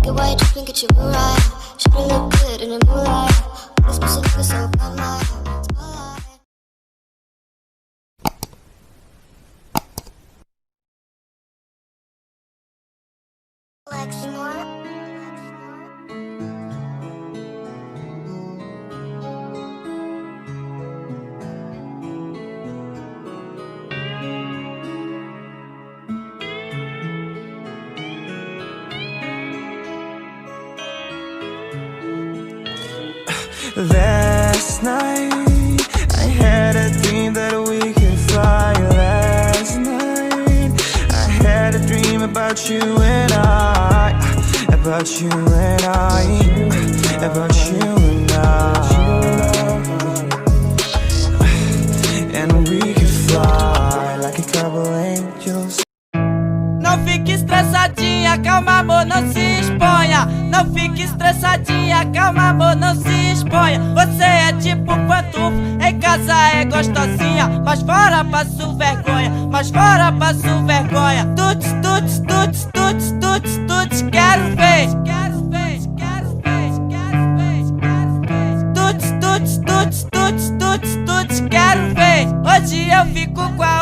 Look at white drip and get you right. Should've looked good in the moonlight. This person looking so bad, like spotlight. Lexmore. Last night I had a dream that we could fly. Last night I had a dream about you and I, about you and I, about you and I. And we could fly like a couple angels. Não fique estressadinha, calma amor, não se exponha. Não fique estressadinha, calma amor, não se exponha. Você é tipo pantufo, em casa é gostosinha, mas fora passo vergonha, mas fora passo vergonha. Tuts, tuts, tuts, tuts, tuts, tuts, quero ver. Quero ver, quero ver, quero ver, quero ver. Tuts, tuts, tuts, tuts, tuts, tuts, quero ver. Hoje eu fico com a